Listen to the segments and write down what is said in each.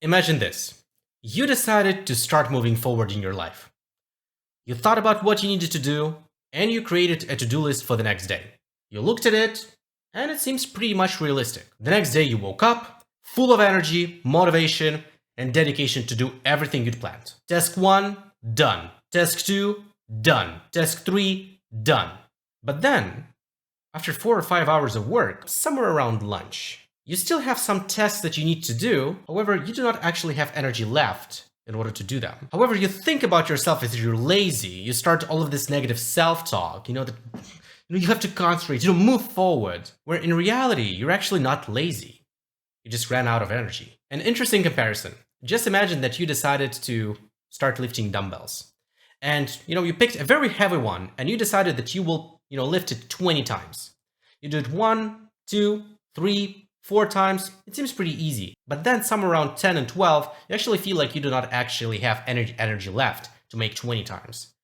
Imagine this. You decided to start moving forward in your life. You thought about what you needed to do, and you created a to-do list for the next day. You looked at it, and it seems pretty much realistic. The next day you woke up, full of energy, motivation, and dedication to do everything you'd planned. Task 1, done. Task 2, done. Task 3, done. But then, after 4 or 5 hours of work, somewhere around lunch, you still have some tasks that you need to do, however, you do not actually have energy left in order to do them. However, you think about yourself as you're lazy, you start all of this negative self-talk, that you have to concentrate, move forward, where in reality, you're actually not lazy. You just ran out of energy. An interesting comparison. Just imagine that you decided to start lifting dumbbells. And, you picked a very heavy one, and you decided that you will, lift it 20 times. You do it 1, 2, 3, 4 times, it seems pretty easy. But then somewhere around 10 and 12, you actually feel like you do not actually have energy left to make 20 times.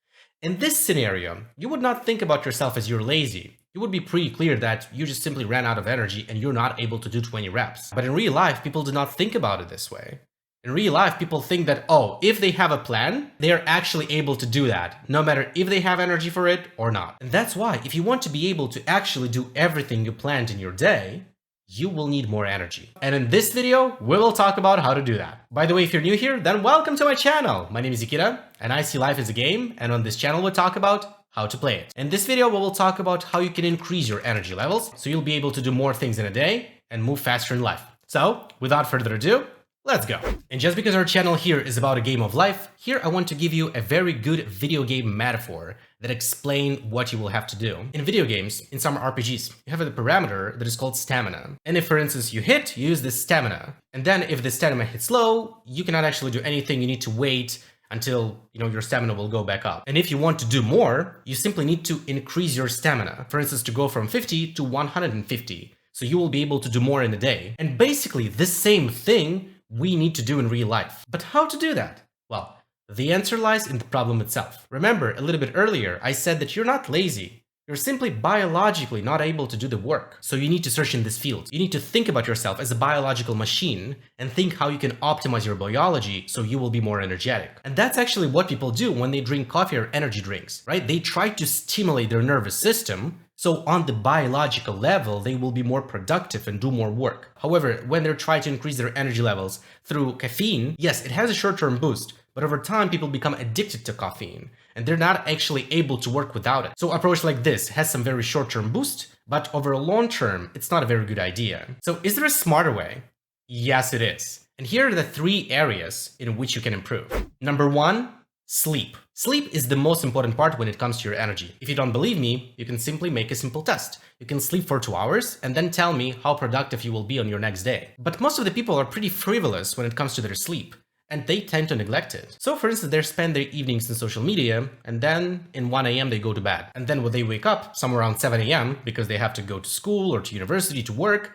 In this scenario, you would not think about yourself as you're lazy. It would be pretty clear that you just simply ran out of energy and you're not able to do 20 reps. But in real life, people do not think about it this way. In real life, people think that, if they have a plan, they are actually able to do that, no matter if they have energy for it or not. And that's why, if you want to be able to actually do everything you planned in your day, you will need more energy. And in this video, we will talk about how to do that. By the way, if you're new here, then welcome to my channel. My name is Nikita, and I see life as a game, and on this channel we'll talk about how to play it. In this video, we will talk about how you can increase your energy levels, so you'll be able to do more things in a day and move faster in life. So, without further ado, let's go. And just because our channel here is about a game of life, here I want to give you a very good video game metaphor that explain what you will have to do. In video games, in some RPGs, you have a parameter that is called stamina. And if, for instance, you use this stamina, and then if the stamina hits low, you cannot actually do anything. You need to wait until, your stamina will go back up. And if you want to do more, you simply need to increase your stamina. For instance, to go from 50 to 150. So you will be able to do more in a day. And basically, this same thing we need to do in real life. But how to do that? Well, the answer lies in the problem itself. Remember, a little bit earlier, I said that you're not lazy. You're simply biologically not able to do the work. So you need to search in this field. You need to think about yourself as a biological machine and think how you can optimize your biology so you will be more energetic. And that's actually what people do when they drink coffee or energy drinks, right? They try to stimulate their nervous system. So on the biological level, they will be more productive and do more work. However, when they're trying to increase their energy levels through caffeine, yes, it has a short-term boost, but over time, people become addicted to caffeine, and they're not actually able to work without it. So an approach like this has some very short-term boost, but over a long term, it's not a very good idea. So is there a smarter way? Yes, it is. And here are the 3 areas in which you can improve. Number 1, sleep. Sleep is the most important part when it comes to your energy. If you don't believe me, you can simply make a simple test. You can sleep for 2 hours and then tell me how productive you will be on your next day. But most of the people are pretty frivolous when it comes to their sleep, and they tend to neglect it. So for instance, they spend their evenings in social media, and then in 1 a.m. they go to bed. And then when they wake up, somewhere around 7 a.m., because they have to go to school or to university to work,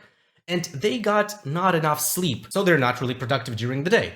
and they got not enough sleep, so they're not really productive during the day.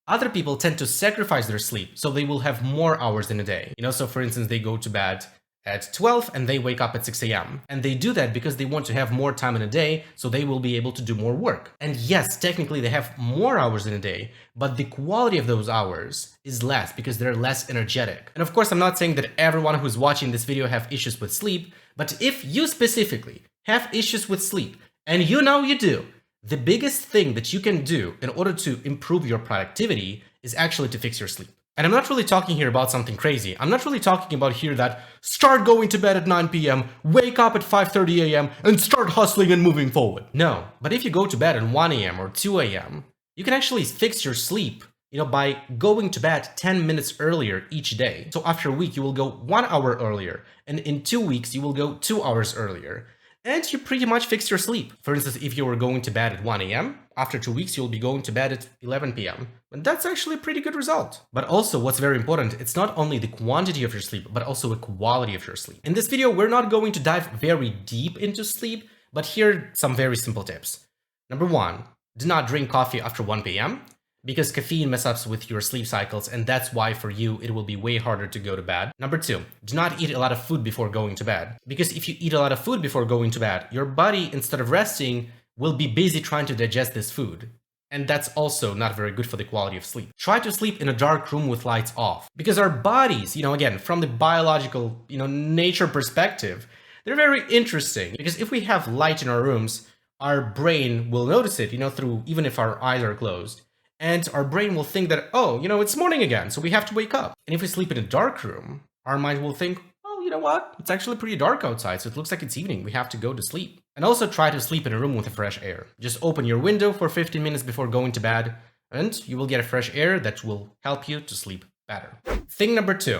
Other people tend to sacrifice their sleep, so they will have more hours in a day. So for instance, they go to bed at 12 and they wake up at 6 a.m. And they do that because they want to have more time in a day, so they will be able to do more work. And yes, technically they have more hours in a day, but the quality of those hours is less because they're less energetic. And of course, I'm not saying that everyone who's watching this video have issues with sleep, but if you specifically have issues with sleep, and you do, the biggest thing that you can do in order to improve your productivity is actually to fix your sleep. And I'm not really talking here about something crazy. I'm not really talking about here that start going to bed at 9 p.m., wake up at 5:30 a.m., and start hustling and moving forward. No, but if you go to bed at 1 a.m. or 2 a.m., you can actually fix your sleep, by going to bed 10 minutes earlier each day. So after a week, you will go 1 hour earlier, and in 2 weeks, you will go 2 hours earlier. And you pretty much fix your sleep. For instance, if you were going to bed at 1 a.m., after 2 weeks, you'll be going to bed at 11 p.m. And that's actually a pretty good result. But also, what's very important, it's not only the quantity of your sleep, but also the quality of your sleep. In this video, we're not going to dive very deep into sleep, but here are some very simple tips. Number 1, do not drink coffee after 1 p.m. because caffeine messes up with your sleep cycles, and that's why for you it will be way harder to go to bed. Number 2, do not eat a lot of food before going to bed, because if you eat a lot of food before going to bed, your body, instead of resting, will be busy trying to digest this food. And that's also not very good for the quality of sleep. Try to sleep in a dark room with lights off. Because our bodies, again, from the biological, nature perspective, they're very interesting. Because if we have light in our rooms, our brain will notice it, through, even if our eyes are closed. And our brain will think that, oh, it's morning again, so we have to wake up. And if we sleep in a dark room, our mind will think, oh, you know what? It's actually pretty dark outside, so it looks like it's evening. We have to go to sleep. And also try to sleep in a room with a fresh air. Just open your window for 15 minutes before going to bed, and you will get a fresh air that will help you to sleep better. Thing number 2,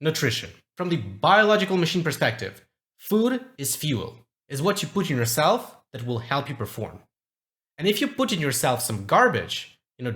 nutrition. From the biological machine perspective, food is fuel, is what you put in yourself that will help you perform. And if you put in yourself some garbage,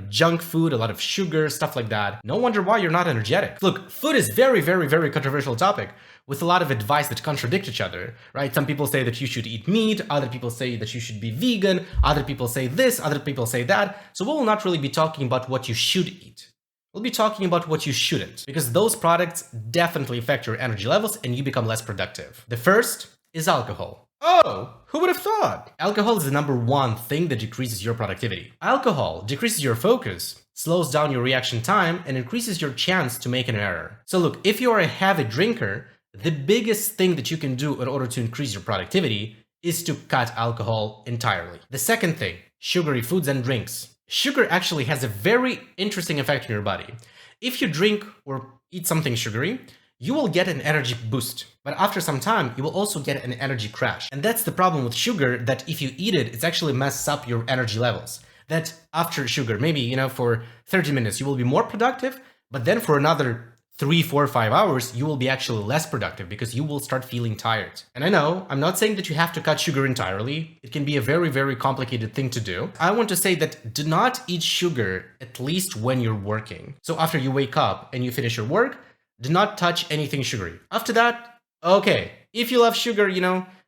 junk food, a lot of sugar, stuff like that, no wonder why you're not energetic. Look, food is very, very, very controversial topic with a lot of advice that contradict each other, right? Some people say that you should eat meat, other people say that you should be vegan, other people say this, other people say that. So we will not really be talking about what you should eat. We'll be talking about what you shouldn't, because those products definitely affect your energy levels and you become less productive. The first is alcohol. Oh, who would have thought? Alcohol is the number one thing that decreases your productivity. Alcohol decreases your focus, slows down your reaction time, and increases your chance to make an error. So look, if you are a heavy drinker, the biggest thing that you can do in order to increase your productivity is to cut alcohol entirely. The second thing, sugary foods and drinks. Sugar actually has a very interesting effect on your body. If you drink or eat something sugary, you will get an energy boost, but after some time, you will also get an energy crash. And that's the problem with sugar, that if you eat it, it's actually messes up your energy levels. That after sugar, maybe, for 30 minutes, you will be more productive, but then for another 3, 4, 5 hours, you will be actually less productive because you will start feeling tired. And I know, I'm not saying that you have to cut sugar entirely. It can be a very, very complicated thing to do. I want to say that do not eat sugar, at least when you're working. So after you wake up and you finish your work, do not touch anything sugary. After that, okay, if you love sugar,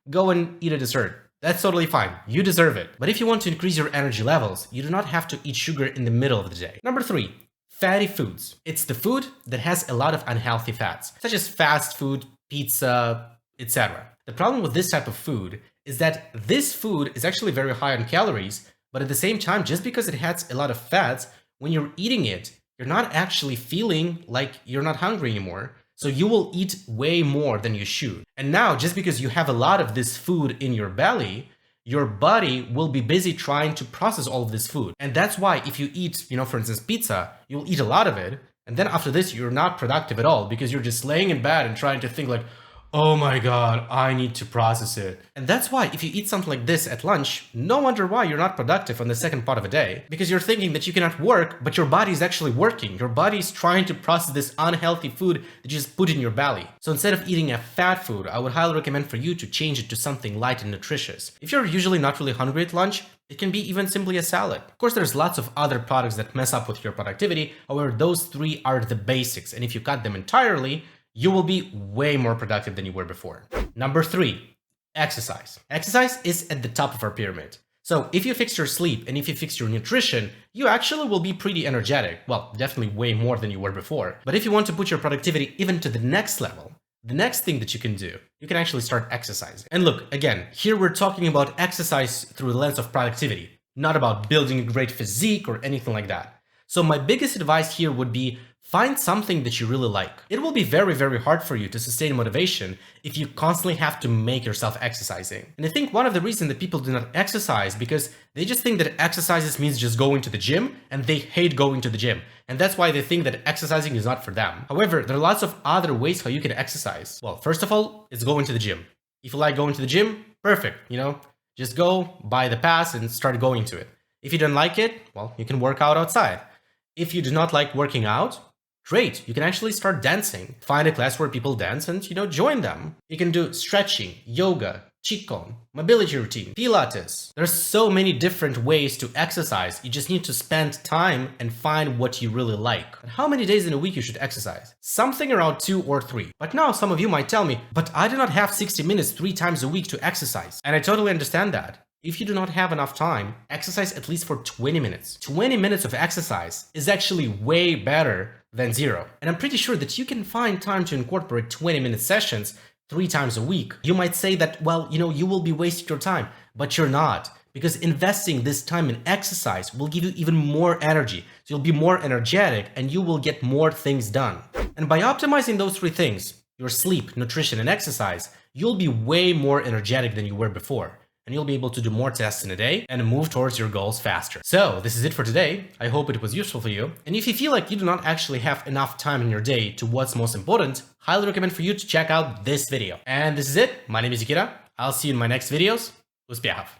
go and eat a dessert. That's totally fine. You deserve it. But if you want to increase your energy levels, you do not have to eat sugar in the middle of the day. Number 3, fatty foods. It's the food that has a lot of unhealthy fats, such as fast food, pizza, etc. The problem with this type of food is that this food is actually very high on calories, but at the same time, just because it has a lot of fats, when you're eating it, you're not actually feeling like you're not hungry anymore. So you will eat way more than you should. And now, just because you have a lot of this food in your belly, your body will be busy trying to process all of this food. And that's why if you eat, for instance, pizza, you'll eat a lot of it. And then after this, you're not productive at all because you're just laying in bed and trying to think like, oh my God, I need to process it. And that's why if you eat something like this at lunch, no wonder why you're not productive on the second part of a day. Because you're thinking that you cannot work, but your body is actually working. Your body is trying to process this unhealthy food that you just put in your belly. So instead of eating a fat food, I would highly recommend for you to change it to something light and nutritious. If you're usually not really hungry at lunch, it can be even simply a salad. Of course, there's lots of other products that mess up with your productivity. However, those 3 are the basics. And if you cut them entirely, you will be way more productive than you were before. Number 3, exercise. Exercise is at the top of our pyramid. So if you fix your sleep and if you fix your nutrition, you actually will be pretty energetic. Well, definitely way more than you were before. But if you want to put your productivity even to the next level, the next thing that you can do, you can actually start exercising. And look, again, here we're talking about exercise through the lens of productivity, not about building a great physique or anything like that. So my biggest advice here would be find something that you really like. It will be very, very hard for you to sustain motivation if you constantly have to make yourself exercising. And I think one of the reasons that people do not exercise because they just think that exercises means just going to the gym and they hate going to the gym. And that's why they think that exercising is not for them. However, there are lots of other ways how you can exercise. Well, first of all, it's going to the gym. If you like going to the gym, perfect, just go, buy the pass and start going to it. If you don't like it, well, you can work out outside. If you do not like working out, great, you can actually start dancing. Find a class where people dance and, join them. You can do stretching, yoga, qigong, mobility routine, pilates. There's so many different ways to exercise. You just need to spend time and find what you really like. And how many days in a week you should exercise? Something around 2 or 3. But now some of you might tell me, but I do not have 60 minutes 3 times a week to exercise. And I totally understand that. If you do not have enough time, exercise at least for 20 minutes. 20 minutes of exercise is actually way better than 0. And I'm pretty sure that you can find time to incorporate 20-minute sessions 3 times a week. You might say that, well, you will be wasting your time, but you're not. because investing this time in exercise will give you even more energy. So you'll be more energetic and you will get more things done. And by optimizing those three things, your sleep, nutrition, and exercise, you'll be way more energetic than you were before. And you'll be able to do more tests in a day and move towards your goals faster. So this is it for today. I hope it was useful for you. And if you feel like you do not actually have enough time in your day to what's most important, highly recommend for you to check out this video. And this is it. My name is Nikita. I'll see you in my next videos. Успехов!